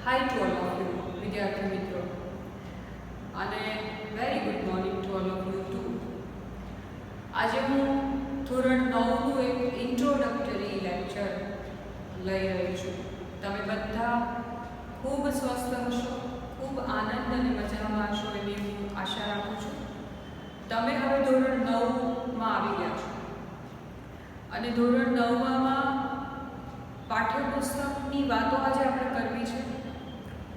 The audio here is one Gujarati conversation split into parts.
Hi to all of you, વિદ્યાર્થી મિત્રો, અને very good morning to all of you too. આજે હું ધોરણ 9નું એક ઇન્ટ્રોડક્ટરી લેક્ચર લઈ રહી છું. તમે બધા ખૂબ સ્વસ્થ હશો, ખૂબ આનંદ અને મજામાં હશો એવી હું આશા રાખું છું. તમે હવે ધોરણ 9માં આવી ગયા છો અને ધોરણ 9માં પાઠ્યપુસ્તકની વાતો આજે આપણે કરવી છે.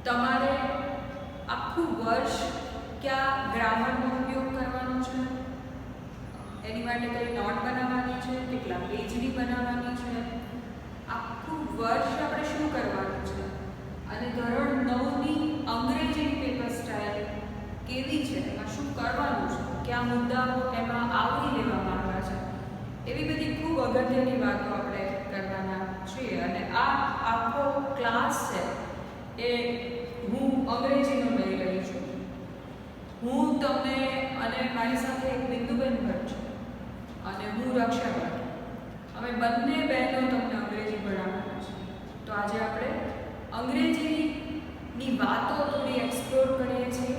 તમારે આખું વર્ષ ક્યાં ગ્રામરનો ઉપયોગ કરવાનો છે, એની માટે કઈ નોટ બનાવવાની છે, કેટલા પેજની બનાવવાની છે, આખું વર્ષ આપણે શું કરવાનું છે, અને ધોરણ 9ની અંગ્રેજીની પેપર સ્ટાઇલ કેવી છે, એમાં શું કરવાનું છે, કયા મુદ્દાઓ એમાં આવરી લેવામાં આવ્યા છે, એવી બધી ખૂબ અગત્યની વાતો આપણે કરવાના છીએ. અને આ આખો ક્લાસ છે એ હું અંગ્રેજીનો લઈ રહી છું. હું તમને અને મારી સાથે એક બિંદુબેન ભટ્ટ છે અને હું રક્ષા ભટ્ટ, અમે બંને બહેનો તમને અંગ્રેજી ભણાવવાના છે. તો આજે આપણે અંગ્રેજીની વાતો થોડી એક્સપ્લોર કરીએ છીએ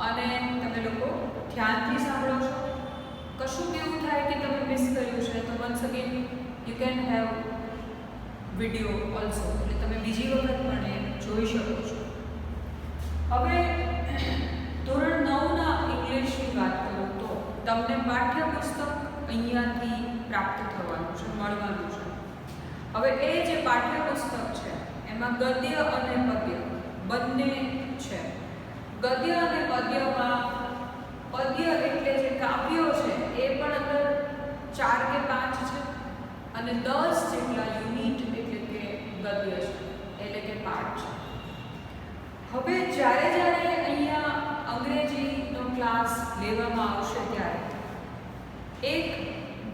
અને તમે લોકો ધ્યાનથી સાંભળો છો. કશું એવું થાય કે તમે મિસ કર્યું છે તો once again you can have video also, એટલે તમે બીજી વખત પણ એ જોઈ શકો છો. હવે ધોરણ 9ના ઇંગ્લિશની વાત કરું તો તમને પાઠ્યપુસ્તક અહીંયાથી પ્રાપ્ત થવાનું છે, મળવાનું છે. હવે એ જે પાઠ્યપુસ્તક છે એમાં ગદ્ય અને પદ્ય બંને છે. ગદ્ય અને પદ્યમાં પદ્ય એટલે જે કાવ્યો છે એ પણ અંદર 4 કે 5 છે અને 10 જેટલા યુનિટ એટલે કે ગદ્ય છે, એટલે કે પાઠ છે. હવે જ્યારે અહીંયા અંગ્રેજીનો ક્લાસ લેવામાં આવશે ત્યારે એક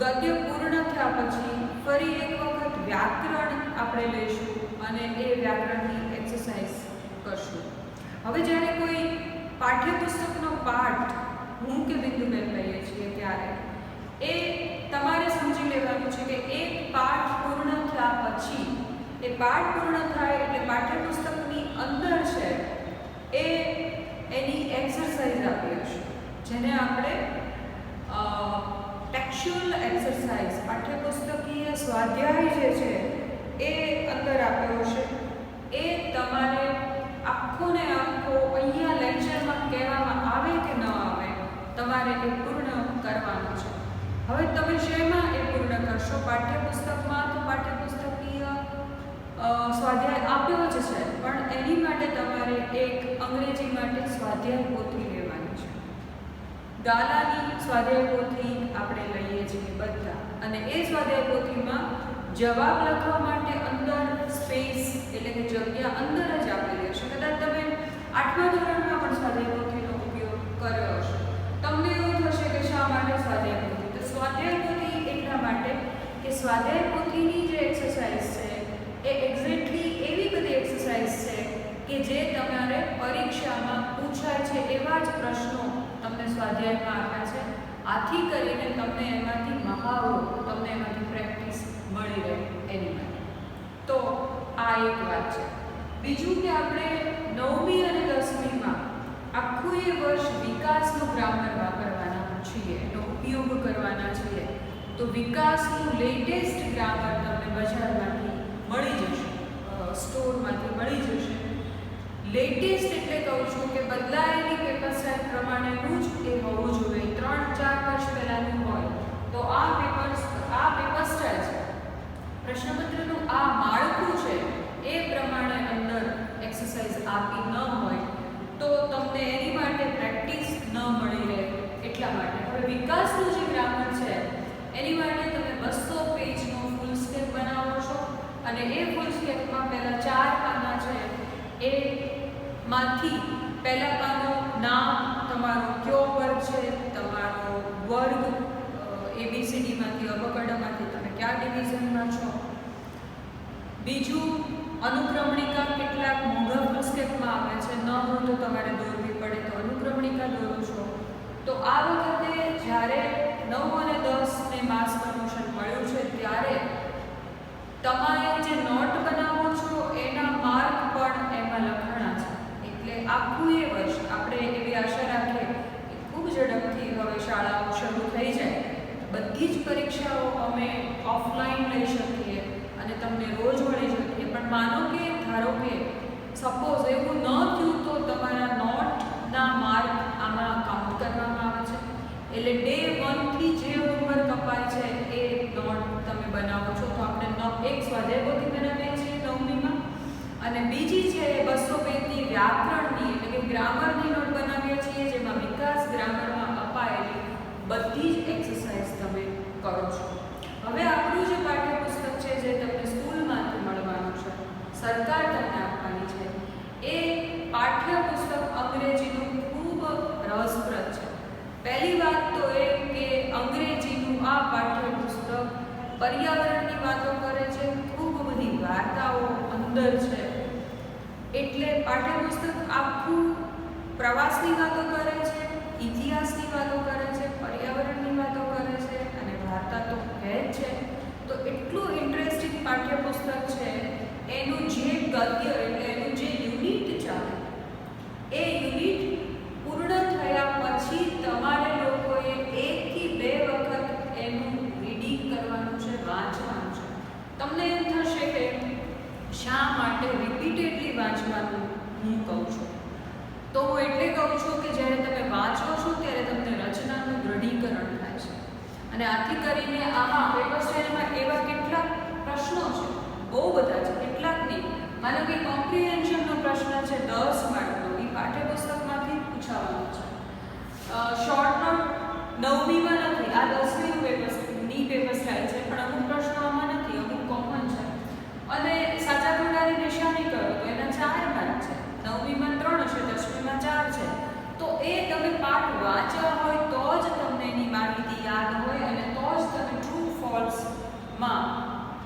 ગદ્ય પૂર્ણ થયા પછી ફરી એક વખત વ્યાકરણ આપણે લઈશું અને એ વ્યાકરણની એક્સરસાઇઝ કરશું. હવે જ્યારે કોઈ પાઠ્યપુસ્તકનો પાઠ હું કે બિંદુબેન લઈએ છીએ ત્યારે એ તમારે સમજી લેવાનું છે કે એક પાઠ પૂર્ણ થયા પછી એ પાઠ પૂર્ણ થાય એટલે પાઠ્યપુસ્તકની અંદર છે એ એની એક્સરસાઇઝ આપી હશે, જેને આપણે ટેક્સ્ચ્યુઅલ એક્સરસાઇઝ પાઠ્યપુસ્તકીય સ્વાધ્યાય જે છે એ અંદર આપ્યો હશે. એ તમારે આખો ને આખો અહીંયા લેક્ચરમાં કહેવામાં આવે કે ન આવે તમારે એ પૂર્ણ કરવાનું છે. હવે તમે શેમાં એ પૂર્ણ કરશો? પાઠ્યપુસ્તકમાં તો પાઠ્યપુસ્તકીય સ્વાધ્યાય આપ્યો જ છે, પણ એની માટે તમારે એક અંગ્રેજી માટે સ્વાધ્યાય પોથી લેવાની છે. ગાલાની સ્વાધ્યાય પોથી આપણે લઈએ છીએ બધા, અને એ સ્વાધ્યાય પોથીમાં જવાબ લખવા માટે અંદર સ્પેસ એટલે કે જગ્યા અંદર જ આપેલી હશે. કદાચ તમે 8મા ધોરણમાં પણ સ્વાધ્યાય પોથીનો ઉપયોગ કર્યો હશે. તમને એવું થશે કે શા માટે સ્વાધ્યાય પોથી? તો સ્વાધ્યાય પોથી એટલા માટે કે સ્વાધ્યાય પોથીની જે એક્સરસાઇઝ છે એ એક્ઝેક્ટલી એવી બધી એક્સરસાઇઝ છે કે જે તમારે પરીક્ષામાં પૂછાય છે એવા જ પ્રશ્નો તમને સ્વાધ્યાયમાં આપ્યા છે. આથી કરીને તમને એમાંથી મહાવરો, તમને એમાંથી પ્રેક્ટિસ મળી રહે એની માટે. તો આ એક વાત છે. બીજું કે આપણે 9મી અને 10મીમાં આખું એ વર્ષ વિકાસનું ગ્રામર વાપરવાના છીએ, એનો ઉપયોગ કરવાના છીએ. તો વિકાસનું લેટેસ્ટ ગ્રામર તમને બજારમાંથી મળી જશે, સ્ટોરમાંથી મળી જશે. લેટેસ્ટ એટલે કહું છું કે બદલાયેલી પેપર સ્ટાઇલ પ્રમાણેનું જ એ હોવું જોઈએ. 3-4 વર્ષ પહેલાંનું હોય તો આ પેપર સ્ટાઇલ છે, પ્રશ્નપત્રનું આ માળખું છે એ પ્રમાણે અંદર એક્સરસાઇઝ આપી ન હોય તો તમને એની માટે પ્રેક્ટિસ ન મળી રહે. એટલા માટે હવે વિકાસનું જે ગ્રામર છે એની માટે તમે 200 પેજનો ફૂલ સ્કેપ બનાવો છો અને એ ફૂલ સ્કેપમાં પહેલાં 4 પાના છે એ માંથી પહેલા પાનું નામ, તમારો કયો વર્ગ છે, તમારો વર્ગ ABCDમાંથી અબકડમાંથી તમે કયા ડિવિઝનમાં છો. બીજું અનુક્રમણિકા કેટલાક મોંઘા ફૂલ સ્કેપમાં આવે છે, ન હોય તો તમારે દોરવી પડે તો અનુક્રમણિકા દોરો છો. તો આ વખતે જ્યારે 9 અને 10ને માસ પ્રમોશન મળ્યું છે ત્યારે તમારે જે નોટ બનાવો છો એના માર્ક પણ ઓફલાઈન લઈ શકીએ અને તમને રોજ મળી શકીએ. પણ માનો કે ધારો કે સપોઝ એવું ન થયું તો તમારા નોટના માર્ક આમાં કાઉન્ટ કરવામાં આવે છે. એટલે ડે 1 થી જે હોમવર્ક અપાય છે એ નોટ તમે બનાવો છો. તો આપણે એક સ્વાધ્યાય પોથી બનાવીએ છીએ 9મીમાં, અને બીજી છે 202ની વ્યાકરણની એટલે કે ગ્રામરની નોટ બનાવીએ છીએ, જેમાં વિકાસ ગ્રામરમાં અપાયેલી બધી જ એક્સરસાઇઝ તમે કરો છો. હવે આપણું જે પાઠ્યપુસ્તક છે જે તમને સ્કૂલમાંથી મળવાનું છે, સરકાર તમને આપવાની છે, એ પાઠ્યપુસ્તક અંગ્રેજીનું ખૂબ રસપ્રદ છે. પહેલી વાત તો એ કે અંગ્રેજીનું આ પાઠ્યપુસ્તક પર્યાવરણની વાતો કરે છે, ખૂબ બધી વાર્તાઓ અંદર છે. એટલે પાઠ્યપુસ્તક આખું પ્રવાસની વાતો કરે છે, ઇતિહાસની વાતો કરે છે, પર્યાવરણની વાતો કરે છે અને વાર્તા તો કહે જ છે. તો એટલું ઇન્ટરેસ્ટિંગ પાઠ્યપુસ્તક છે. એનું જે ગદ્ય એટલે એનું જે યુનિટ ચાલે એ યુનિટ પૂર્ણ થયા પછી તમારે લોકોએ 1 થી 2 વખત એનું રીડિંગ કરવાનું છે, વાંચવાનું છે. તમને એમ થશે કે શા માટે રિપીટેડલી વાંચવાનું હું કહું છું? તો હું એટલે કહું છું કે જ્યારે તમે વાંચો છો ત્યારે તમને રચનાનું દૃઢીકરણ થાય છે. અને આથી કરીને આમાં પેપર સ્ટાઇલમાં એવા કેટલાક પ્રશ્નો છે, બહુ બધા છે, કેટલાક નહીં. માનો કે કોમ્પ્રિહેન્શનનો પ્રશ્ન છે 10 માર્કનો, એ પાઠ્યપુસ્તકમાંથી પૂછાવાનો છે. શોર્ટ નોટ 9મીમાં નથી, આ 10મીનું પેપર સ્ટાઇલ છે, પણ અમુક પ્રશ્નો આમાં નથી, અમુક કોમન છે. અને સાચા ખોટાની નિશાની કરો તો એના 4 માર્ક છે. 9મીમાં 3 હશે, 10મીમાં 4 છે. તો એ તમે પાઠ વાંચ્યા હોય તો જ તમને એની માહિતી યાદ હોય અને તો જ તમે ટ્રુ ફોલ્સમાં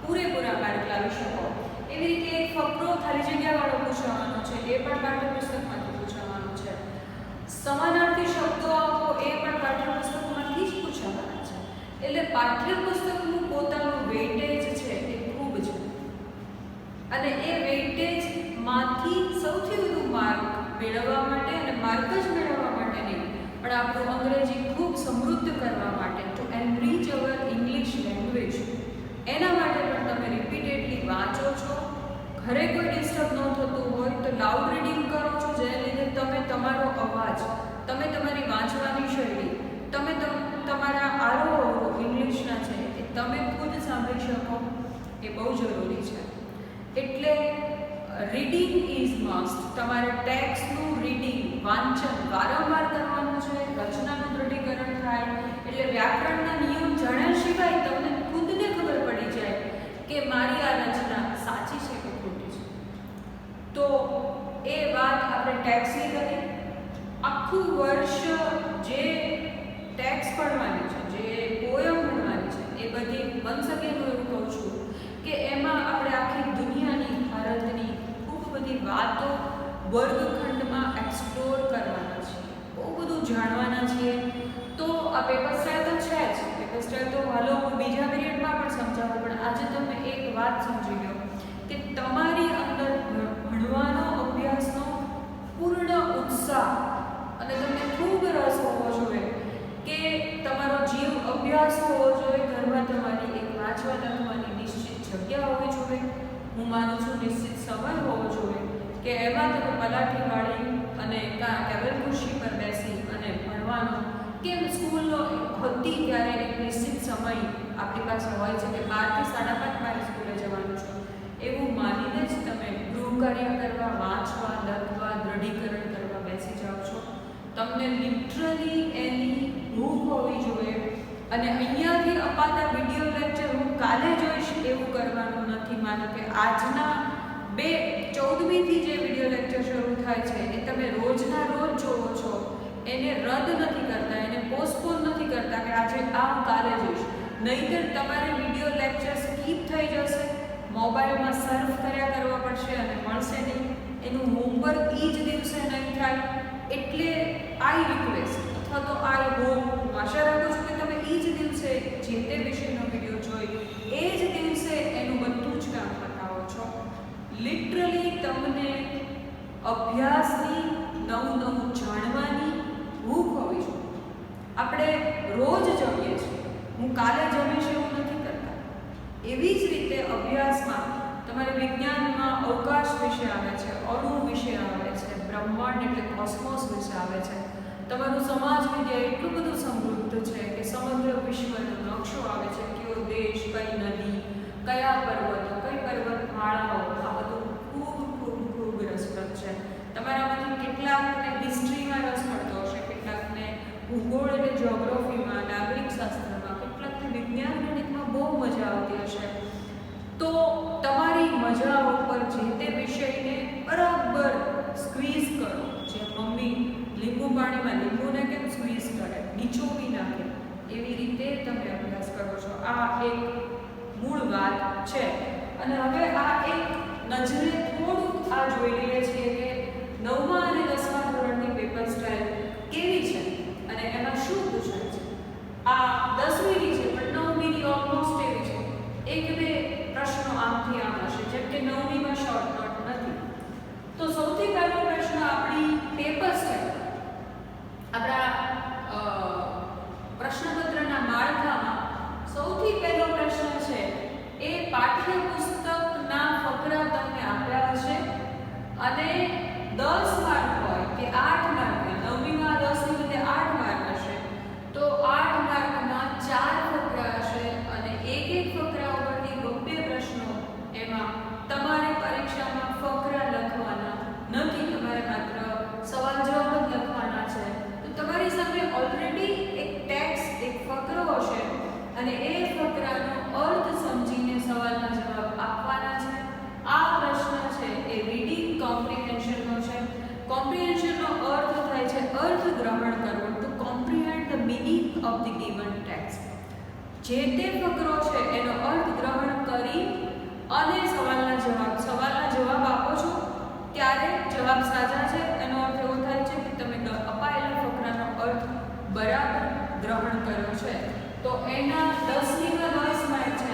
પૂરેપૂરા માર્ક લાવી શકો. એવી રીતે એક ફકરો ખાલી જગ્યાવાળો પૂછવાનો છે, એ પણ પાઠ્યપુસ્તકમાંથી પૂછવાનો છે. સમાનાર્થી શબ્દો આપો, એ પણ પાઠ્યપુસ્તકમાંથી જ પૂછવાના છે. એટલે પાઠ્યપુસ્તકનું પોતાનું વેઇટેજ છે એ ખૂબ છે. અને એ વેઇટેજમાંથી સૌથી વધુ માર્ક મેળવવા માટે, અને માર્ક જ મેળવવા માટે નહીં, પણ આપણું અંગ્રેજી ખૂબ સમૃદ્ધ કરવા માટે, ટુ એનરીચ અવર ઇંગ્લિશ લેંગ્વેજ, એના માટે પણ તમે રિપીટેડલી વાંચો છો. ઘરે કોઈ ડિસ્ટર્બ ન થતું હોય તો લાઉડ રીડિંગ કરો છો, જેને લીધે તમે તમારો અવાજ, તમે તમારી વાંચવાની શૈલી, તમે તમારા આરોહો ઇંગ્લિશના છે એ તમે ખુદ સાંભળી શકો, એ બહુ જરૂરી છે. એટલે રીડિંગ ઇઝ મસ્ટ. તમારે ટેક્સ્ટનું રીડિંગ, વાંચન વારંવાર કરવાનું છે. રચનાનું દૃઢીકરણ થાય એટલે વ્યાકરણના નિયમ જાણ્યા સિવાય તમને ખુદને ખબર પડી જાય કે મારી આ રચના સાચી છે કે ખોટી છે. તો એ વાત આપણે ટેક્સની કરી. આખું વર્ષ જે ટેક્સ ભણવાની છે, જે પોયમ ભણવાની છે, એ બધી વન્સ અગેન હું એવું કહું છું કે એમાં આપણે આખી દુનિયાની, ભારતની ખૂબ બધી વાતો વર્ગખંડમાં એક્સપ્લોર કરવાના છીએ, બહુ બધું જાણવાના છીએ. તો આ પેપર સ્ટાઇલ તો છે જ, પેપર સ્ટાઇલ તો હાલો હું બીજા પીરિયડમાં પણ સમજાવું, પણ આજે તમે એક વાત સમજી લો કે તમારી અંદર ભણવાનો, અભ્યાસનો પૂર્ણ ઉત્સાહ અને તમને ખૂબ રસ હોવો જોઈએ, કે તમારો જીવ અભ્યાસ હોવો જોઈએ. ઘરમાં તમારી એક વાંચવા લખવાની નિશ્ચિત જગ્યા હોવી જોઈએ. હું માનું છું નિશ્ચિત સમય હોવો જોઈએ કે એમાં તમે પલાઠી વાળી અને ટેબલ ખુરશી પર બેસી અને ભણવાનો, કેમ સ્કૂલનો હતી ત્યારે એક નિશ્ચિત સમય આપણી પાસે હોય છે કે 12 થી 5:30 મારે સ્કૂલે જવાનું છે, એવું માનીને જ તમે ગૃહ કાર્ય કરવા, વાંચવા, લખવા, દૃઢીકરણ કરવા બેસી જાઓ છો. તમને લિટરલી એની ભૂખ હોવી જોઈએ. અને અહીંયાથી અપાતા વિડીયો લેક્ચર હું કાલે જોઈશ એવું કરવાનું નથી. માનો કે આજના 14મીથી જે વિડીયો લેક્ચર શરૂ થાય છે એ તમે રોજના રોજ જોવો છો, એને રદ નથી કરતા, એને પોસ્ટપોન નથી કરતા કે આજે આ હું કાલે જોઈશ. નહીંતર તમારે વિડીયો લેક્ચર સ્કીપ થઈ જશે, મોબાઈલમાં સર્ફ કર્યા કરવા પડશે અને મળશે નહીં. એનું હોમવર્ક એ જ દિવસે નહીં થાય. એટલે આઈ રિક્વેસ્ટ અથવા તો આઈ હોપ, હું આશા રાખું છું કે તમે એ જ દિવસે જે તે વિષયનો વિડીયો જોઈ એ જ દિવસે એનું બધું જ કામ પતાવો છો. લિટરલી તમને અભ્યાસની, નવું જાણવાની ભૂખ હોવી જોઈએ. આપણે રોજ જમીએ છીએ, હું કાલે જમીશ એવું નથી કરતા. એવી જ રીતે અભ્યાસમાં તમારે વિજ્ઞાનમાં અવકાશ વિશે આવે છે, અણુ વિશે આવે છે, બ્રહ્માંડ એટલે કોસ્મોસ વિશે આવે છે. તમારું સમાજ વિદ્યા એટલું બધું સમૃદ્ધ છે કે સમગ્ર વિશ્વનો નકશો આવે છે, કયો દેશ, કઈ નદી, કયા પર્વતો, કઈ પર્વતમાળાઓ, આ બધું ખૂબ રસપ્રદ છે. તમારામાંથી કેટલાકને હિસ્ટ્રીમાં રસ પડતો હશે, કેટલાકને ભૂગોળ એટલે જ્યોગ્રાફીમાં, નાગરિક શાસ્ત્રમાં, કેટલાકને વિજ્ઞાન ગણિતમાં બહુ મજા આવતી હશે. તો તમારી મજા ઉપર જે તે વિષયને બરાબર સ્ક્વીઝ કરો, જે મમ્મી લીંબુ પાણીમાં લીંબુને કેમ સ્ક્વીઝ કરે, નીચોવી નાખે, એવી રીતે તમે અભ્યાસ કરો છો. આ એક મૂળ વાત છે. અને હવે આ એક નજરે થોડુંક આ જોઈ લઈએ છીએ કે 9મા અને 10મા ધોરણની પેપર સ્ટાઇલ કેવી છે અને એમાં શું પૂછાય છે. આ 10મીની છે પણ 9મીની ઓલમોસ્ટ એવી છે. એક બે પ્રશ્નો આમથી આમ હશે, જેમ કે 9મીમાં શોર્ટ નોટ નથી. તો સૌથી પહેલો પ્રશ્ન આપણી પેપર સ્ટાઇલ, આપણા પ્રશ્નપત્રના માળખામાં સૌથી પહેલો પ્રશ્ન છે એ પાઠ્યપુસ્તકના ફકરા તમને આપ્યા હશે અને 10 માર્ક હોય કે 8 માર્ક, 9મીમાં 10ની બદલે 8 માર્ક હશે, તો 8 માર્કમાં 4 ફકરા હશે અને એક ફકરા ઉપરથી 2 પ્રશ્નો. એમાં તમારે પરીક્ષામાં ફકરા લખવાના નથી, તમારે માત્ર સવાલ જવાબ જ લખવાના છે. તો તમારી સામે ઓલરેડી એક ટેક્સ્ટ, એક ફકરો હશે અને એ ફકરાનો અર્થ સમજીને સવાલના જવાબ આપવાના છે. આ પ્રશ્ન છે એ રીડિંગ કોમ્પ્રિહેન્શનનો છે. કોમ્પ્રિહેન્શનનો અર્થ થાય છે અર્થ ગ્રહણ કરવો, to comprehend the meaning of the given text. જે તે ફકરો છે એનો અર્થ ગ્રહણ કરી અને સવાલના જવાબ આપો છો, ત્યારે જવાબ સાચા છે એનો અર્થ એવો થાય છે કે તમે અપાયેલા ફકરાનો અર્થ બરાબર ગ્રહણ કર્યો છે. તો એના 10મીમાં 10 માર્ક છે,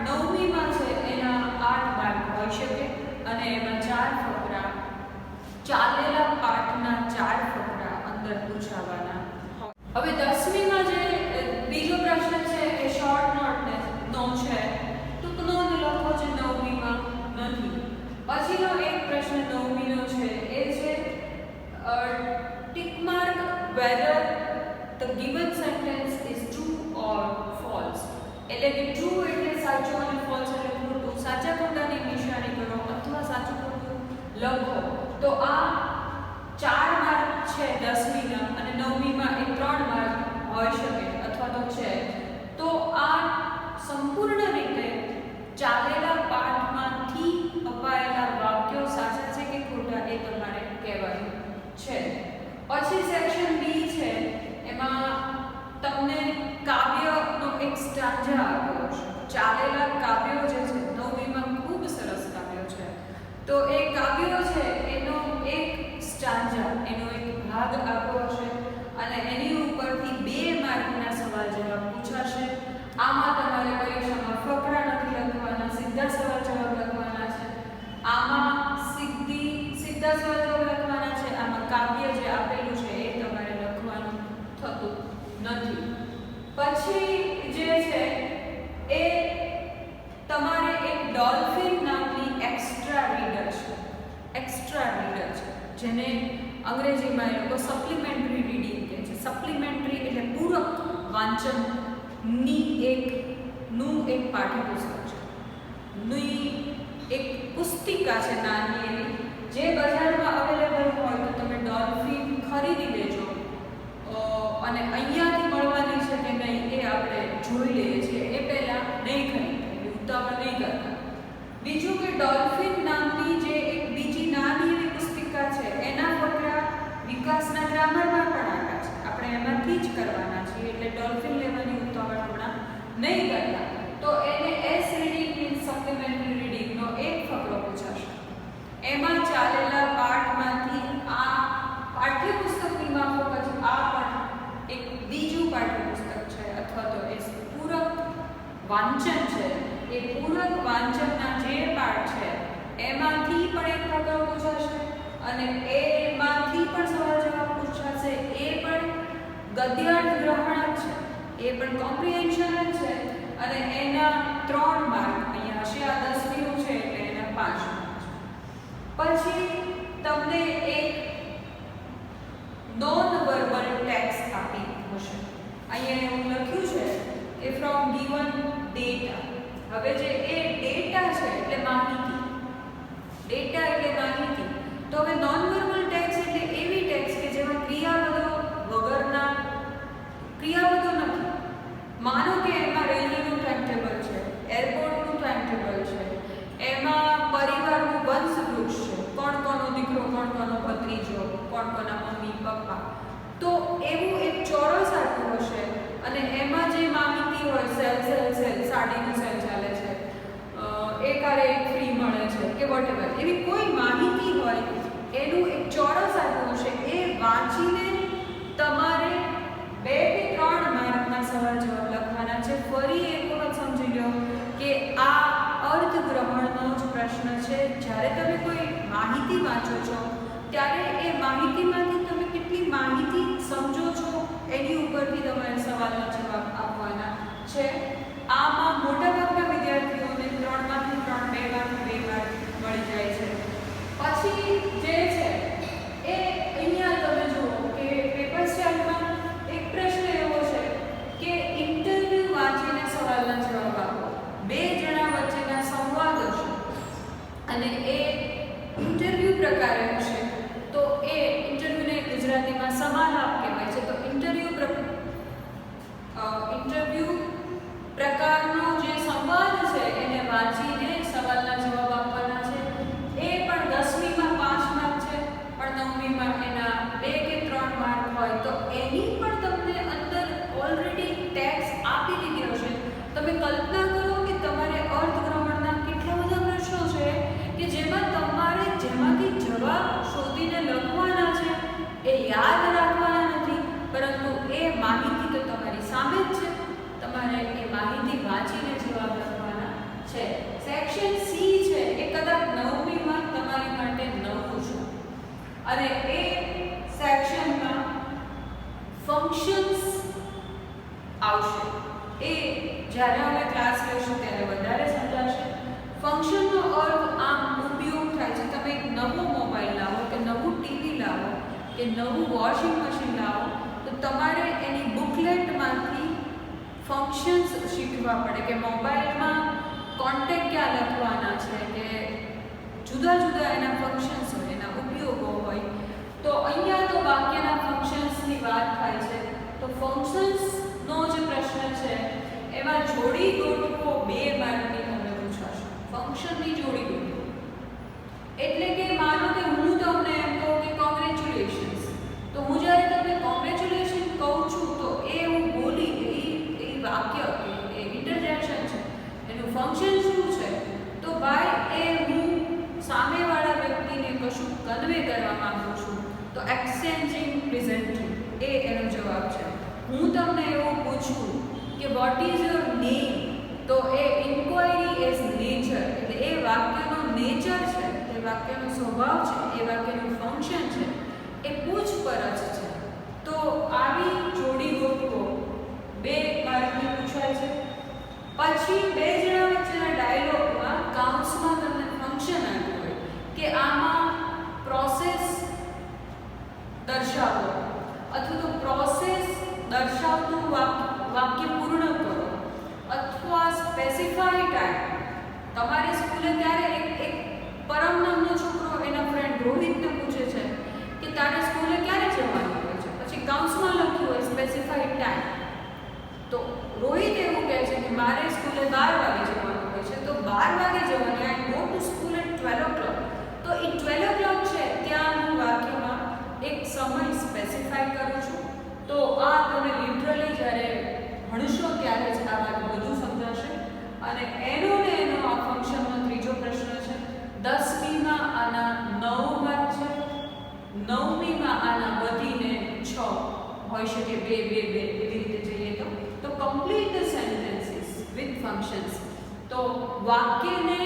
9મીમાં છે એના 8 માર્ક હોઈ શકે અને એમાં 4 ફકરા, ચાલેલા પાઠના 4 ફકરા અંદર પૂછાવાના. હવે 10મીમાં જે બીજો પ્રશ્ન છે એ શોર્ટ નોટનો છે, ટૂંક નોંધ લખો જે 9મીમાં નથી. પછીનો એક પ્રશ્ન 9મીનો છે એ છે tick mark whether the given sentence is true or false. એટલે કે ટ્રુ એટલે સાચું અને ફોલ્સ એટલે ખોટું. સાચા ખોટાની નિશાની કરો અથવા સાચું ખોટું લખો. તો આ 4 માર્ક છે 10મીના અને 9મીમાં એ 3 માર્ક હોઈ શકે અથવા તો છે. તો આ સંપૂર્ણ રીતે ચાલેલા પાઠમાંથી અપાયેલા વાક્યો સાચા છે કે ખોટા એ તમારે કહેવાનું છે. પછી સેક્શન બી છે, એમાં તમને કાવ્યનો એક સ્ટાન્જા આપ્યો છે. ચાલેલા કાવ્યો જે છે 9મીમાં ખૂબ સરસ કાવ્યો છે, તો એ કાવ્યો છે એનો એક સ્ટાન્જા, એનો એક ભાગ આપ્યો છે અને એની ઉપરથી 2 માર્કના સવાલ જવાબ પૂછાશે. આમાં તમારે પરીક્ષામાં ફકરા નથી લખવાના, સીધા સવાલ જવાબ લખવાના છે. આમાં સીધા સવાલ જવાબ લખવાના છે. આમાં કાવ્ય જે આપેલું છે એ તમારે લખવાનું થતું નથી. પછી જે છે એ તમારે એક ડોલ્ફિન નામની એક્સ્ટ્રા રીડર છે, જેને અંગ્રેજીમાં એ લોકો સપ્લિમેન્ટરી રીડિંગ કહે છે. સપ્લિમેન્ટરી એટલે પૂરક વાંચનનું એક પાઠ્યપુસ્તક છે, એક પુસ્તિકા છે નાની એવી, જે બજારમાં અવેલેબલ હોય તો તમે ડોલ્ફિન ખરીદી લેજો. અને અહીંયાથી મળવાની છે કે નહીં એ આપણે જોઈ લઈએ છીએ, એ પહેલાં નહીં ખરીદતા, ઉતાવળ નહીં કરતા. બીજું કે ડોલ્ફિન નામની જે એક બીજી નાની એવી પુસ્તિકા છે એના ફકરા વિકાસના ગ્રામરમાં પણ આવ્યા છે. આપણે એમાંથી જ કરવાના છીએ, એટલે ડોલ્ફિન લેવાની ઉતાવળ હમણાં નહીં કરતા. તો એને એસ રીડિંગ મીન્સ સપ્લિમેન્ટરી રીડિંગનો એક ફકરો પૂછાશે. એમાં ચાલેલા પાઠમાંથી આ પાઠ્યપુસ્તકની માફક જ આ પણ એક બીજું પાઠ્યપુસ્તક છે અથવા તો એ પૂરક વાંચન છે. એ પૂરક વાંચનના જે પાઠ છે એમાંથી પણ એક ફકરો પૂછાશે અને એમાંથી પણ સવાલ જવાબ પૂછાશે. એ પણ ગદ્યાર્થ ગ્રહણ જ છે, એ પણ કોમ્પ્રિહેન્શન જ છે અને એના 3 માર્ક અહીંયા હશે. આ 10મીનું છે એટલે એના 5 માર્ક. પછી તમને એક નોન વર્બલ ટેક્સ્ટ આપી હશે. અહીંયા એવું લખ્યું છે કે ફ્રોમ ગિવન ડેટા. હવે જે એ ડેટા છે એટલે માહિતી, ડેટા એટલે માહિતી. તો હવે નોન વર્બલ ટેક્સ્ટ એટલે એવી ટેક્સ્ટ કે જેમાં ક્રિયાપદો વગરના ક્રિયાપદો નથી. માનો કે એમાં રેલવેનું ટાઈમ ટેબલ છે, એરપોર્ટનું ટાઈમ ટેબલ છે, એમાં પરિવારનું વંશવૃક્ષ છે, કોણ કોનો દીકરો, કોણ કોનો ભત્રીજો, કોણ કોના મમ્મી પપ્પા. તો એવું એક ચોરસ આપ્યું હશે અને એમાં જે માહિતી હોય, સેલ સેલ સેલ, સાડીનું સેલ ચાલે છે, એક આરે એક ફ્રી મળે છે કે વોટેવર, એવી કોઈ માહિતી હોય એનું એક ચોરસ આપ્યું હશે. એ વાંચીને તમારે 2 કે 3 માર્કના સવાલ જવાબ લખવાના છે. ફરી એક વખત સમજી લો કે આ અર્થગ્રહણનો જ પ્રશ્ન છે. જ્યારે તમે કોઈ માહિતી વાંચો છો ત્યારે એ માહિતીમાંથી તમે કેટલી માહિતી સમજો છો એની ઉપરથી તમારે સવાલના જવાબ આપવાના છે. આમાં મોટાભાગના વિદ્યાર્થીઓને 3માંથી 3, 2માંથી 2 માર્ક મળી જાય છે. પછી જે છે એ અહીંયા તમે જુઓ કે પેપર સ્ટાઇલમાં એક પ્રશ્ન એવો છે કે ઇન્ટરવ્યૂ વાંચીને સવાલના જવાબ આપો. 2 જણા વચ્ચેના સંવાદ હશે અને એ ઇન્ટરવ્યૂ પ્રકારે હશે. તો એ ઇન્ટરવ્યૂને ગુજરાતીમાં સમાલાપ કહેવાય છે. તો ઇન્ટરવ્યૂ પ્રકારનો જે સંવાદ છે એને વાંચીને સવાલના જવાબ આપવાના છે. એ પણ 10મીમાં 5 માર્ક છે, પણ 9મીમાં એના 2 કે 3 માર્ક હોય. તો એની પણ તમને અંદર ઓલરેડી ટેક્સ આપી દીધી હશે. તમે કલ્પના કરો કે તમારે અર્થગ્રહણના કેટલા બધા પ્રશ્નો છે કે જેમાં તમારે જેમાંથી જવાબ શોધીને લખવાના છે, એ યાદ રાખવાના નથી, પરંતુ એ માહિતી તો તમારી સામે જ છે. તમારે એ માહિતી વાંચીને જવાબ લખવાના છે. સેક્શન સી છે એ કદાચ 9મીમાં તમારી માટે નવું છે અને એ સેક્શનમાં ફંક્શન્સ આવશે. એ જ્યારે અમે ક્લાસ લઈશું ત્યારે વધારે સમજાશે. ફંક્શનનો અર્થ આમ ઉપયોગ થાય છે. તમે એક નવો મોબાઈલ લાવો કે નવું ટીવી લાવો કે નવું વોશિંગ મશીન લાવો તો તમારે એની બુકલેટમાંથી ફંક્શન્સ શીખવા પડે કે મોબાઈલમાં કોન્ટેક્ટ ક્યાં લખવાના છે, કે જુદા જુદા એના ફંક્શન્સ હોય, એના ઉપયોગો હોય. તો અહીંયા તો વાક્યના ફંક્શન્સની વાત થાય છે. તો ફંક્શન્સનો જે પ્રશ્ન છે એમાં જોડી ગોઠવો 2 માર્કની તમને પૂછાશે. ફંક્શનની જોડી ગોઠવો એટલે કે માનો કે હું તમને એમ કહું કે કોંગ્રેચ્યુલેશન્સ, તો હું જ્યારે તમને કોંગ્રેચ્યુલેશન કહું છું તો એ હું બોલી એ વાક્ય એ ઇન્ટરજેક્શન છે, એનું ફંક્શન શું છે? તો ભાઈ એ હું સામેવાળા વ્યક્તિને કશું કન્વે કરવા માંગુ છું, તો એક્સચેન્જિંગ પ્રેઝન્ટલી એ એનો જવાબ છે. હું તમને એવું પૂછું કે વોટ ઇઝ યોર નેમ, તો એ ઇન્ક્વાયરી એઝ નેચર, એટલે એ વાક્યનો નેચર છે, એ વાક્યનો સ્વભાવ છે, એ વાક્યનું ફંક્શન છે, એ પૂછપરછ છે. તો આવી જોડી ગોઠવો 2 માર્કની પૂછાય છે. પછી 2 જણા વચ્ચેના ડાયલોગમાં કાઉન્સમાં તમને ફંક્શન આપ્યું હોય કે આમાં પ્રોસેસ દર્શાવો અથવા તો પ્રોસેસ દર્શાવતું વાક્ય પૂર્ણ કરો અથવા સ્પેસિફાઈ ટાઈમ. તમારી સ્કૂલે ત્યારે એક પરમ નામનો છોકરો એના ફ્રેન્ડ રોહિતને પૂછે છે કે તારે સ્કૂલે ક્યારે જવાનું હોય છે, પછી કાઉન્સમાં લખ્યું હોય સ્પેસિફાઈડ ટાઈમ. તો રોહિત એવું કહે છે કે મારે સ્કૂલે 12 વાગે જવાનું હોય છે, તો 12 વાગે જવાનું, I go to school at 12 o'clock. તો એ 12 o'clock છે ત્યાં હું વાક્યમાં એક સમય સ્પેસિફાઈ કરું છું. તો આ તમે લિટરલી જ્યારે ભણશો ત્યારે જ આ વાત બધું સમજાશે. અને એનો ને એનો આ ફંક્શનનો ત્રીજો પ્રશ્ન છે. 10મીમાં આના 9 માર્ક છે, 9મીમાં આના વધીને 6 હોઈ શકે, 2 એવી રીતે જઈએ તો complete the sentences with functions. તો વાક્યને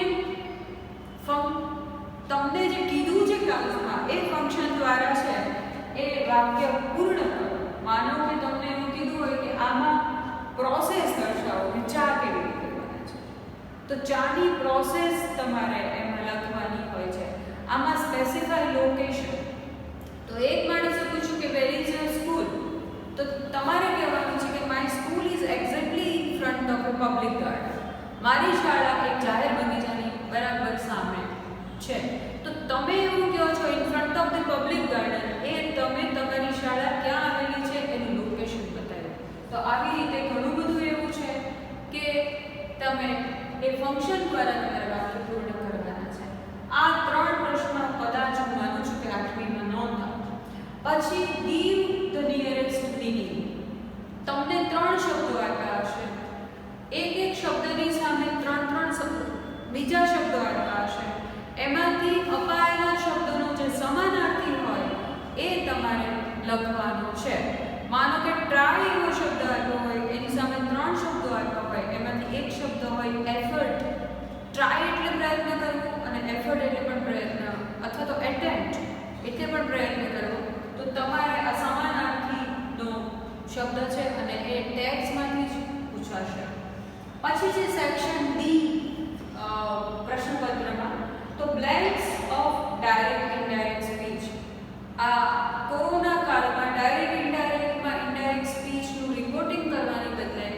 તમને જે કીધું છે કાઉન્સમાં એ ફંક્શન દ્વારા છે એ વાક્ય પૂર્ણ કરો. માનો કે તમને એવું કીધું હોય કે આમાં પ્રોસેસ દર્શાવો કે ચા કેવી રીતે બને છે, તો ચાની પ્રોસેસ તમારે એમાં લખવાની હોય છે. આમાં સ્પેસિફાઈ લોકેશન. તો એક માણસે પૂછ્યું કે વેર ઇઝ યોર સ્કૂલ, તો તમારે કહેવાનું છે કે my school is exactly in front of a public garden. મારી શાળા એક જાહેર બગીચાની બરાબર સામે છે. તો તમે એવું કહો છો in front of the public garden, એ તમે તમારી શાળા ક્યાં આવેલી છે એનું લોકેશન બતાવ્યું. તો આવી રીતે ઘણું બધું એવું છે કે તમે એ ફંક્શન દ્વારા તમારે વાક્ય પૂર્ણ કરવાના છે. આ 3 પ્રશ્નો કદાચ હું માનું છું કે 8મીમાં નહોતા. પછી ગીવ ધ નિયરેસ્ટ મીનિંગ. તમને 3 શબ્દો આપ્યા હશે, એક શબ્દની સામે 3 શબ્દો બીજા શબ્દો આપ્યા હશે. એમાંથી અપાયેલા શબ્દનો જે સમાનાર્થી હોય એ તમારે લખવાનો છે. માનો કે ટ્રાય એવો શબ્દ આપ્યો હોય, એની સામે 3 શબ્દો આપ્યા હોય, એમાંથી એક શબ્દ હોય એફર્ટ. ટ્રાય એટલે પ્રયત્ન કરવો અને એફર્ટ એટલે પણ પ્રયત્ન, અથવા તો એટેમ્પ્ટ એટલે પણ પ્રયત્ન કરવો. તો તમારે આ સમાનાર્થીનો શબ્દ છે અને એ ટેક્સ્ટમાંથી જ પૂછાશે. પછી છે સેક્શન ડી પ્રશ્નપત્રમાં, તો blanks of direct indirect speech. આ કોરોના કાળમાં ડાયરેક્ટ ઇનડાયરેક્ટમાં ઇનડાયરેક્ટ સ્પીચનું રિપોર્ટિંગ કરવાની બદલે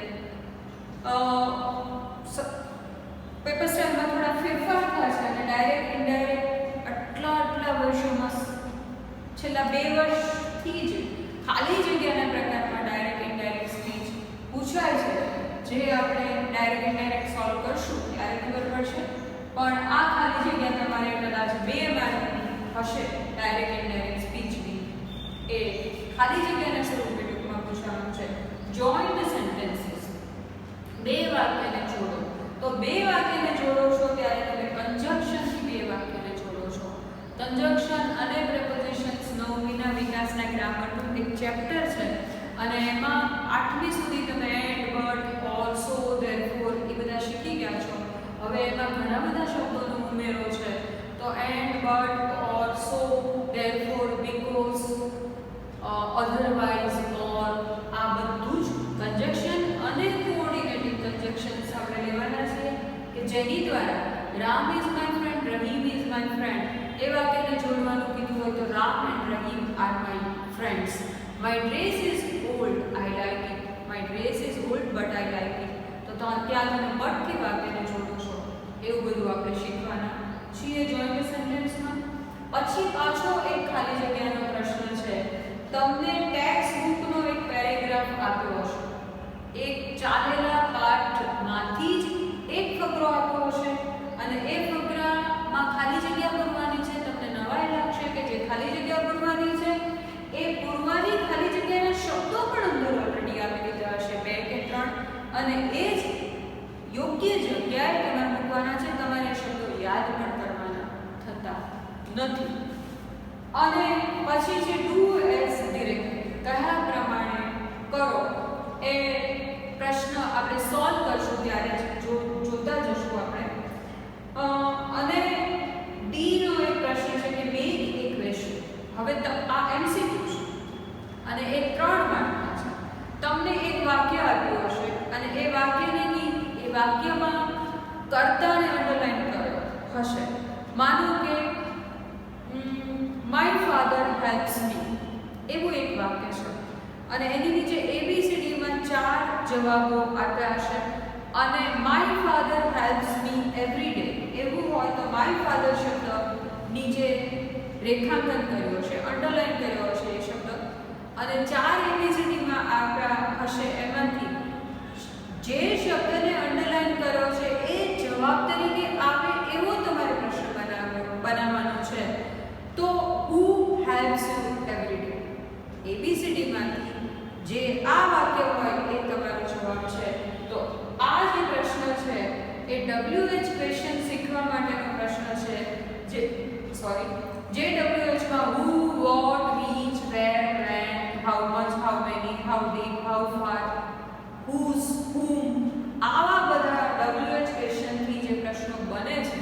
પેપર સ્ટાઇલમાં થોડા ફેરફાર થયા છે અને ડાયરેક્ટ ઇનડાયરેક્ટ આટલા વર્ષોમાં છેલ્લા 2 વર્ષથી જ ખાલી જગ્યાના પ્રકારમાં ડાયરેક્ટ ઇનડાયરેક્ટ સ્પીચ પૂછાય છે. જે આપણે ડાયરેક્ટ ઇનડાયરેક્ટ સોલ્વ કરશું ત્યારે ખબર પડશે. પણ આ ખાલી જગ્યા તમારે કદાચ 2 માર્કની હશે ડાયરેક્ટ ઇનડાયરેક્ટ સ્પીચની. એ ખાલી જગ્યાના સ્વરૂપે ટૂંકમાં પૂછવાનું છે. Join the sentences. 2 વાક્યને જોડો. તો 2 વાક્યને જોડો છો ત્યારે તમે કંજક્શનથી 2 વાક્યને જોડો છો. કંજક્શન અને પ્રેપોઝિશન્સનો વિના વિકાસના ગ્રામરનું એક ચેપ્ટર છે અને એમાં 8મી સુધી તમે and, but, or, so, therefore એ બધા શીખી ગયા છો. હવે એમાં ઘણા બધા શબ્દોનો ઉમેરો છે. તો and, but, or, so, therefore, because, otherwise, or, આ બધું જ કંજક્શન અને કોઓર્ડિનેટિંગ કંજક્શન્સ આપણે લેવાના છે કે જેની દ્વારા Ram is my friend, Rahim is my friend એ વાક્યને જોડવાનું કીધું હોય તો Ram and Rahim are my friends. My dress is old, I like it. My dress is old but I like it. તો ત્યાં તમે બટથી વાક્યને જોડો છો. એવું બધું આપણે શીખવાના છીએ જોઈન્ટ સેન્ટેન્સમાં. પછી પાછો એક ખાલી જગ્યાનો પ્રશ્ન છે. તમને ટેક્સ્ટ બુકનો એક પેરેગ્રાફ આપ્યો હશે, એક ચાલેલા પાઠમાંથી જ એક ફકરો આપ્યો હશે અને એ ફકરામાં ખાલી જગ્યા પૂરવાની છે. તમને નવાઈ લાગશે કે જે ખાલી જગ્યા પૂરવાની છે એ પૂરવાની ખાલી જગ્યાના શબ્દો પણ અંદર ઓલરેડી આપી દીધા હશે 2 કે 3 અને એ જ યોગ્ય જગ્યાએ તમારે મૂકવાના છે. તમારે શબ્દો યાદ પણ કરવાના થતા નથી. અને પછી છે ડુ એઝ ડિરેક્ટ. કયા પ્રમાણે કરો એ પ્રશ્ન આપણે સોલ્વ કરશું ત્યારે જોતા જશું આપણે. અને ડી નો એક પ્રશ્ન છે કે મેક એ ક્વેશ્ચન. હવે આ એમસીક્યુ છે અને એ 3 માર્કના છે. તમને એક વાક્ય આપ્યું હશે અને એ વાક્યમાં કર્તાને અંડરલાઈન કર્યો હશે. માનો કે માય ફાધર હેલ્પ્સ મી એવું એક વાક્ય છે અને એની નીચે ABCDમાં 4 જવાબો આપ્યા હશે અને my father helps me every day એવું હોય તો માય ફાધર શબ્દ નીચે રેખાંકન કર્યો હશે, અંડરલાઈન કર્યો હશે એ શબ્દ અને 4 ABCDમાં આપ્યા હશે. એમાંથી જે શબ્દને અંડરલાઈન કર્યો છે એ જવાબ તરીકે આવે એવો તમારે પ્રશ્ન બનાવવાનો છે. તો હુ હેલ્પ્સ યુ એવરી ડે ABCDમાંથી જે આ વાક્ય હોય એ તમારો જવાબ છે. તો આ જે પ્રશ્ન છે એ WH ક્વેશ્ચન શીખવા માટેનો પ્રશ્ન છે. જે WH માં who, what, which, where, when, how much, how many, how deep, how far, whose, whom આવા બધા WH ક્વેશ્ચનથી જે પ્રશ્નો બને છે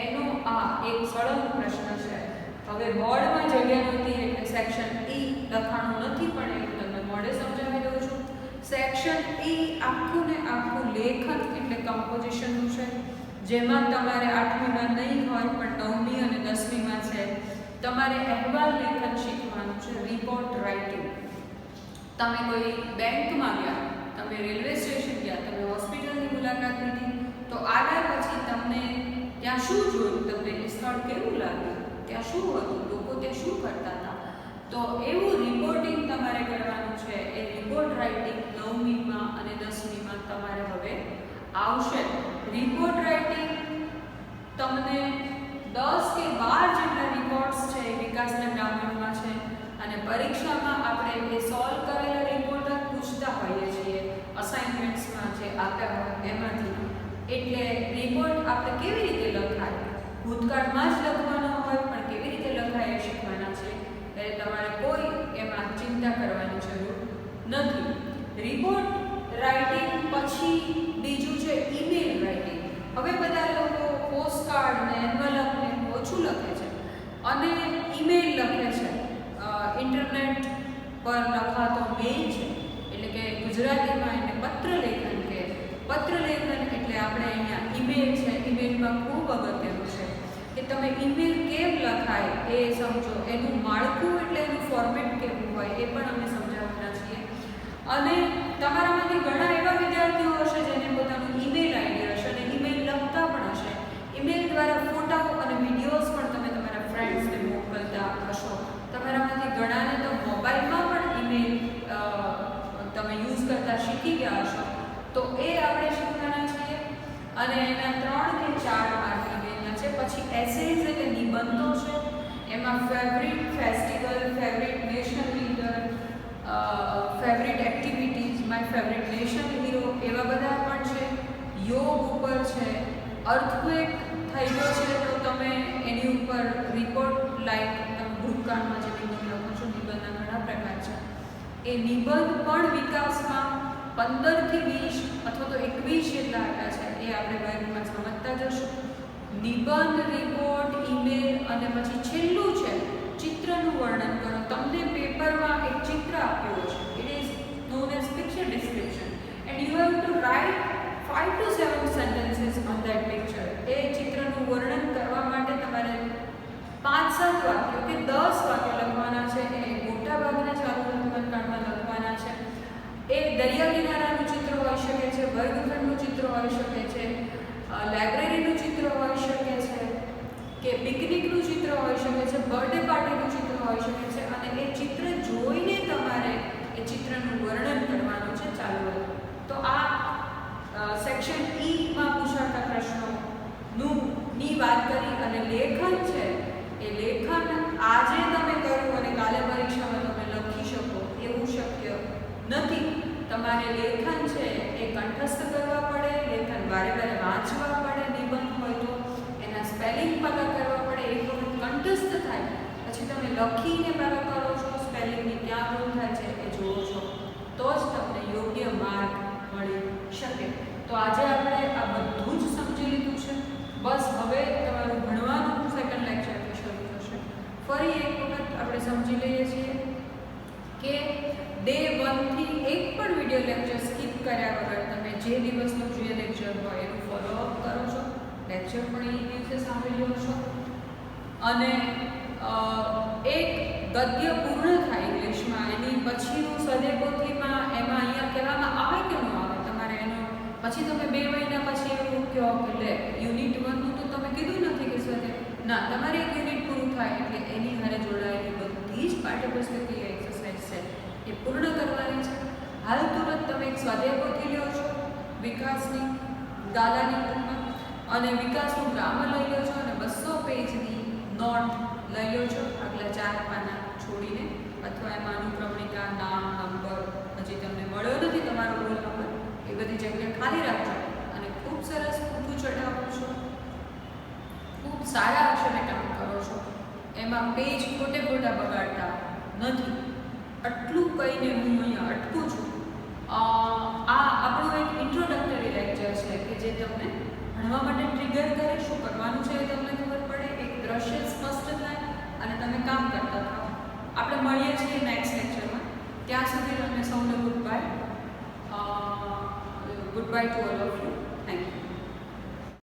એનો આ એક સળંગ પ્રશ્ન છે. હવે બોર્ડમાં જગ્યા નહોતી એટલે સેક્શન E લખાણું નથી પણ એ તમને મોડે સમજાવી દઉં છું. સેક્શન E આખું ને આખું લેખન એટલે કમ્પોઝિશનનું છે. જેમાં તમારે 8મીમાં નહીં હોય પણ 9મી અને 10મીમાં છે. તમારે અહેવાલ લેખન શીખવાનું છે, રિપોર્ટ રાઇટિંગ. તમે કોઈ બેંકમાં ગયા, તમે રેલવે સ્ટેશન ગયા, તમે હોસ્પિટલની મુલાકાત લીધી, તો આવ્યા પછી તમને ત્યાં શું જોયું, તમને એ સ્થળ કેવું લાગ્યું, ત્યાં શું હતું, લોકો ત્યાં શું કરતા હતા, તો એવું રિપોર્ટિંગ તમારે કરવાનું છે. એ રિપોર્ટ રાઇટિંગ 9મીમાં અને 10મીમાં તમારે હવે આવશે. રિપોર્ટ રાઇટિંગ તમને 10 કે 12 જેટલા રિપોર્ટ્સ છે એ વિકાસના ગ્રામરમાં છે, અને પરીક્ષામાં આપણે એ સોલ્વ કરેલા રિપોર્ટ જ પૂછતા હોઈએ છીએ અસાઇનમેન્ટ્સમાં જે આપ્યા હોય એમાંથી. એટલે રિપોર્ટ આપણે કેવી રીતે લખાય, ભૂતકાળમાં જ લખવાનો હોય પણ કેવી રીતે લખાય એ શીખવાના છે. એટલે તમારે કોઈ એમાં ચિંતા કરવાની જરૂર નથી. રિપોર્ટ રાઇટિંગ પછી બીજું છે ઈમેલ રાઇટિંગ. હવે બધા લોકો પોસ્ટકાર્ડ ને એન્વેલપ ને ઓછું લખે છે અને ઈમેલ લખે છે. ઇન્ટરનેટ પર લખાતો મેલ છે, એટલે કે ગુજરાતીમાં એને પત્ર લેખન કહે. પત્ર લેખન એટલે આપણે અહીંયા ઈમેલ છે. ઈમેલમાં ખૂબ અગત્યનું છે કે તમે ઈમેલ કેમ લખાય એ સમજો, એનું માળખું એટલે એનું ફોર્મેટ કેવું હોય એ પણ અમે સમજાવવાના છીએ. અને તમારામાંથી ઘણા એવા વિદ્યાર્થીઓ હશે જેને પોતાનું ઈમેલ આઈડી હશે અને ઈમેલ લખતા પણ હશે. ઈમેલ દ્વારા ફોટાઓ અને વિડીયોઝ પણ તમે તમારા ફ્રેન્ડ્સને મોકલતા હશો. તમારામાંથી ઘણાને તો મોબાઈલમાં પણ ઈમેલ તમે યુઝ કરતા શીખી ગયા હશો. તો એ આપણે શીખવાના છીએ. અને એના 3 કે 4 માર્ક ઈમેલના છે. પછી એસેઝ એટલે નિબંધો છે. એમાં favourite festival, favourite national leader, favourite activities, my favourite nation hero, એવા બધા પણ છે. યોગ ઉપર છે. અર્થક્વેક થઈ ગયો છે તો તમે એની ઉપર રિપોર્ટ લાઈક તમે ભૂતકાળમાં જે નિબંધ લખો છો, નિબંધના ઘણા પ્રકાર છે. એ નિબંધ પણ વિકાસમાં 15 થી 20 અથવા તો 21 જેટલા આટા છે એ આપણે વર્ગમાં સમજતા જશું. નિબંધ, રિપોર્ટ, ઈમેલ અને પછી છેલ્લું છે ચિત્રનું વર્ણન કરો. તમને પેપરમાં એક ચિત્ર આપ્યું છે. It is known as picture description and you have to write 5 to 7 sentences on that picture. એ ચિત્રનું વર્ણન કરવા માટે તમારે 5-7 વાક્યો કે 10 વાક્યો લખવાના છે. એ મોટા ભાગના ચાલુ વર્તમાનકાળમાં લખવાના છે. એ દરિયા કિનારાનું ચિત્ર હોઈ શકે છે, વર્ગખંડનું ચિત્ર હોઈ શકે છે, લાઇબ્રેરીનું ચિત્ર હોઈ શકે છે, કે પિકનિકનું ચિત્ર હોઈ શકે છે, બર્થડે પાર્ટીનું ચિત્ર હોઈ શકે છે. અને એ ચિત્ર જોઈને તમારે એ ચિત્રનું વર્ણન કરવાનું છે ચાલુ. તો આ સેક્શન ઈમાં પૂછાતા પ્રશ્નોની વાત કરી. અને લેખન છે એ લેખન આજે તમે કર્યું અને કાલે પરીક્ષામાં તમે લખી શકો એવું શક્ય નથી. તમારે લેખન છે એ કંઠસ્થ કરવા પડે, લેખન વારે વારે વાંચવા પડે. નિબંધ હોય તો એના સ્પેલિંગ પાકા કરવા પડે. એક વખત કંઠસ્થ થાય પછી તમે લખીને પાકા કરો છો, સ્પેલિંગની ક્યાં ભૂલ થાય છે એ જુઓ છો, તો જ તમને યોગ્ય માર્ક મળી શકે. તો આજે આપણે આ બધું જ સમજી લીધું છે. બસ હવે તમારું ભણવાનું સેકન્ડ લેક્ચરથી શરૂ થશે. ફરી એક વખત આપણે સમજી લઈએ છીએ કે ડે 1 થી એક પણ વિડીયો લેક્ચર સ્કીપ કર્યા વગર તમે જે દિવસનું જે લેક્ચર હોય એનું ફોલોઅપ કરો છો. લેક્ચર પણ એ દિવસે સાંભળી લો છો. અને એક ગદ્ય પૂર્ણ થાય ઇંગ્લિશમાં, એની પછીનું સદેપોથીમાં એમાં અહીંયા કહેવામાં આવે કે ન આવે, તમારે એનો પછી તમે 2 મહિના પછી એવું કહો કે લે યુનિટ 1નું તો તમે કીધું નથી કે સ્વદે ના, તમારે એક યુનિટ પૂરું થાય એટલે એની હારે જોડાયેલી બધી જ પાઠ્યપુસ્તકીય એક્સરસાઇઝ છે એ પૂર્ણ કરવાની છે. હાલ તુરંત તમે એક સ્વાધ્યાય પોથી લો છો વિકાસની દાદાની બુકમાં, અને વિકાસનું ગ્રામર લઈ લો છો અને 200 પેજની નોટ લઈ લો છો આગલા 4 પાના છોડીને. અથવા એમાં અનુક્રમણિકા, નામ, નંબર હજી તમને મળ્યો નથી તમારો રોલ નંબર, એ બધી જગ્યા ખાલી રાખજો અને ખૂબ સરસ ઊંધું ચઢાવો છો. ખૂબ સારા અક્ષરે કામ કરો છો. એમાં પેજ ખોટે ખોટા બગાડતા નથી. આટલું કહીને હું અહીંયા અટકું છું. આ આપણું એક ઇન્ટ્રોડક્ટરી લેક્ચર છે કે જે તમને ભણવા માટે ટ્રિગર કરે, શું કરવાનું છે એ તમને ખબર પડે, એક દ્રશ્ય સ્પષ્ટ થાય અને તમે કામ કરતા થાઓ. આપણે મળીએ છીએ નેક્સ્ટ લેક્ચરમાં. ત્યાં સુધી તમને સૌને good bye. Goodbye to all of you. Thank you.